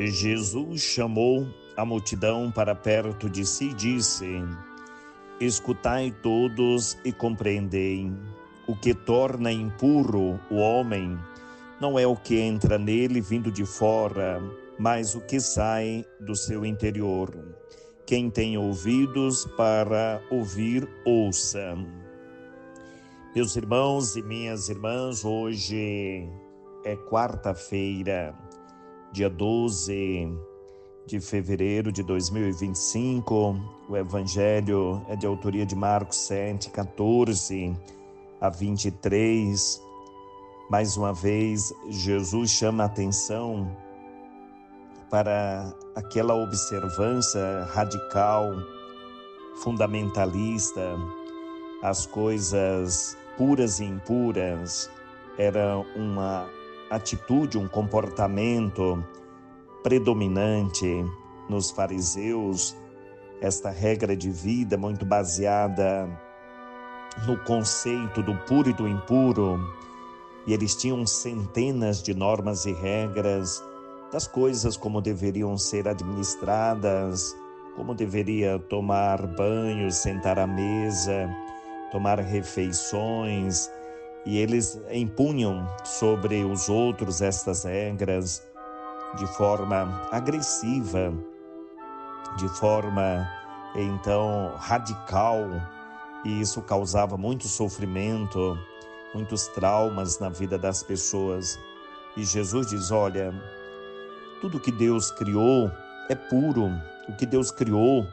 Jesus chamou a multidão para perto de si e disse: Escutai todos e compreendei. O que torna impuro o homem não é o que entra nele vindo de fora, mas o que sai do seu interior. Quem tem ouvidos para ouvir, ouça. Meus irmãos e minhas irmãs, hoje é quarta-feira, dia 12 de fevereiro de 2025, o Evangelho é de autoria de Marcos 7, 14 a 23. Mais uma vez, Jesus chama a atenção para aquela observância radical, fundamentalista. As coisas puras e impuras era uma atitude, um comportamento predominante nos fariseus, esta regra de vida muito baseada no conceito do puro e do impuro, e eles tinham centenas de normas e regras das coisas como deveriam ser administradas, como deveria tomar banho, sentar à mesa, tomar refeições, e eles impunham sobre os outros estas regras de forma agressiva, de forma, então, radical, e isso causava muito sofrimento, muitos traumas na vida das pessoas. E Jesus diz: olha, tudo que Deus criou é puro, o que Deus criou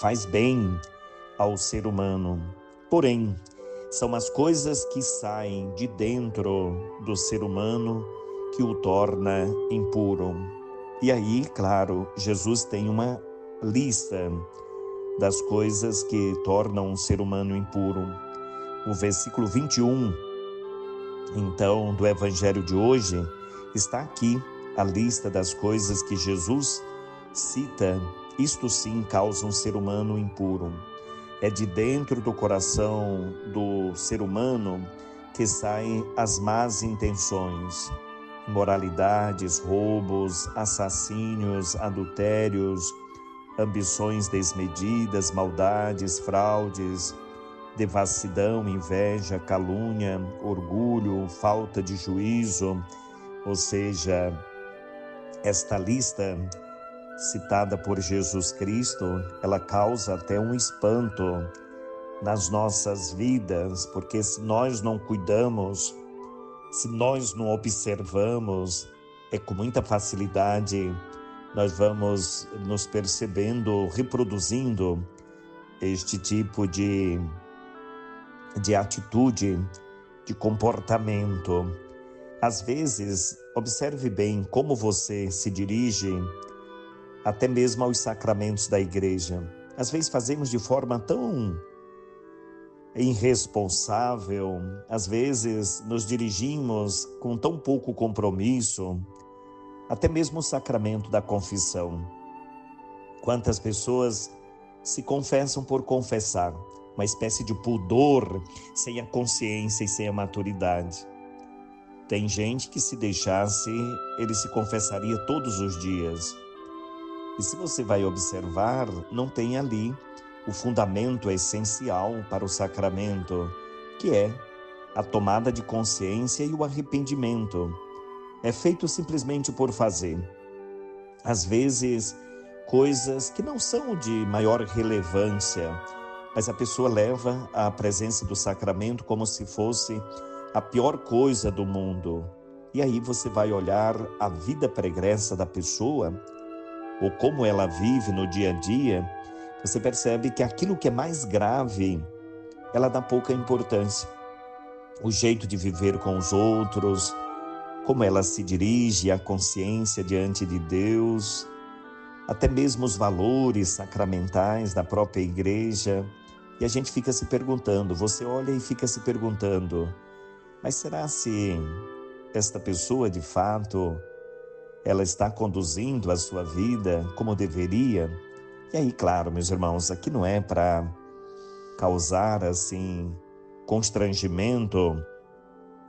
faz bem ao ser humano. Porém, são as coisas que saem de dentro do ser humano que o torna impuro. E aí, claro, Jesus tem uma lista das coisas que tornam um ser humano impuro. O versículo 21, então, do Evangelho de hoje, está aqui a lista das coisas que Jesus cita. Isto sim causa um ser humano impuro. É de dentro do coração do ser humano que saem as más intenções, imoralidades, roubos, assassínios, adultérios, ambições desmedidas, maldades, fraudes, devassidão, inveja, calúnia, orgulho, falta de juízo. Ou seja, esta lista citada por Jesus Cristo, ela causa até um espanto nas nossas vidas, porque se nós não cuidamos, se nós não observamos, com muita facilidade nós vamos nos percebendo, reproduzindo este tipo de atitude, de comportamento. Às vezes, observe bem como você se dirige até mesmo aos sacramentos da igreja. Às vezes fazemos de forma tão irresponsável, às vezes nos dirigimos com tão pouco compromisso, até mesmo o sacramento da confissão. Quantas pessoas se confessam por confessar, uma espécie de pudor, sem a consciência e sem a maturidade. Tem gente que, se deixasse, ele se confessaria todos os dias. E se você vai observar, não tem ali o fundamento essencial para o sacramento, que é a tomada de consciência e o arrependimento. É feito simplesmente por fazer. Às vezes, coisas que não são de maior relevância, mas a pessoa leva a presença do sacramento como se fosse a pior coisa do mundo. E aí você vai olhar a vida pregressa da pessoa, ou como ela vive no dia a dia, você percebe que aquilo que é mais grave, ela dá pouca importância. O jeito de viver com os outros, como ela se dirige à consciência diante de Deus, até mesmo os valores sacramentais da própria igreja. E a gente fica se perguntando, você olha e fica se perguntando, mas será se esta pessoa de fato ela está conduzindo a sua vida como deveria? E aí, claro, meus irmãos, aqui não é para causar, assim, constrangimento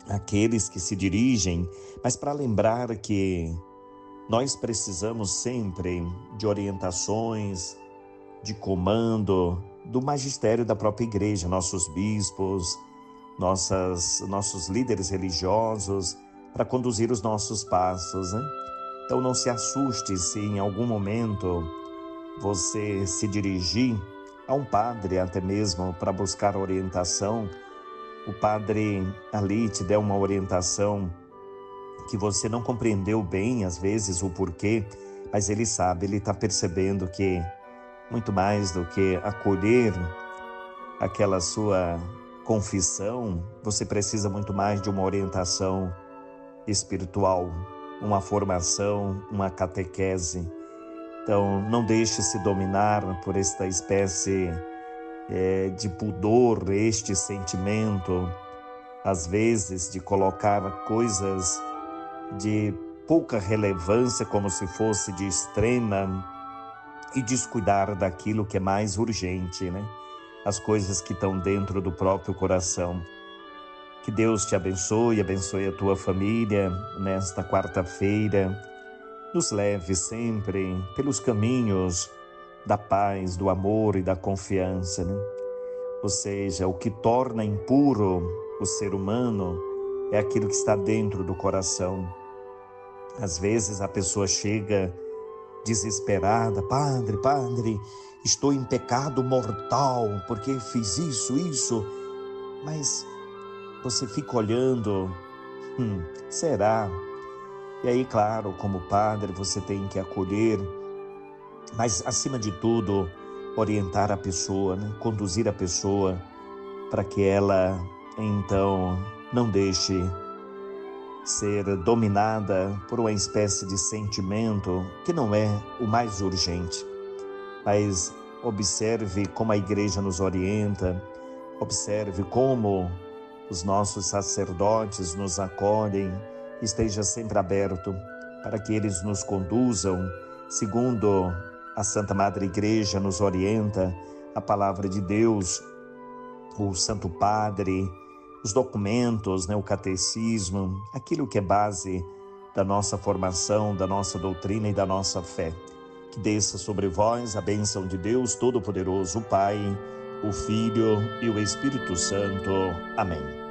àqueles que se dirigem, mas para lembrar que Nós precisamos sempre de orientações, de comando do magistério da própria igreja, nossos bispos, nossos líderes religiosos, para conduzir os nossos passos, né? Então não se assuste se em algum momento você se dirigir a um padre, até mesmo para buscar orientação. O padre ali te der uma orientação que você não compreendeu bem, às vezes, o porquê, mas ele sabe, ele está percebendo que muito mais do que acolher aquela sua confissão, você precisa muito mais de uma orientação espiritual, uma formação, uma catequese. Então, não deixe se dominar por esta espécie de pudor, este sentimento, às vezes, de colocar coisas de pouca relevância como se fosse de extrema e descuidar daquilo que é mais urgente, né? As coisas que estão dentro do próprio coração. Que Deus te abençoe a tua família nesta quarta-feira. Nos leve sempre pelos caminhos da paz, do amor e da confiança, né? Ou seja, o que torna impuro o ser humano é aquilo que está dentro do coração. Às vezes a pessoa chega desesperada: padre, estou em pecado mortal porque fiz isso, mas você fica olhando, será? E aí, claro, como padre, você tem que acolher, mas acima de tudo, orientar a pessoa, né? Conduzir a pessoa para que ela, então, não deixe ser dominada por uma espécie de sentimento que não é o mais urgente. Mas observe como a igreja nos orienta, observe como os nossos sacerdotes nos acolhem, esteja sempre aberto para que eles nos conduzam segundo a Santa Madre Igreja nos orienta, a palavra de Deus, o Santo Padre, os documentos, né, o catecismo, aquilo que é base da nossa formação, da nossa doutrina e da nossa fé. Que desça sobre vós a bênção de Deus Todo-Poderoso, o Pai, o Filho e o Espírito Santo. Amém.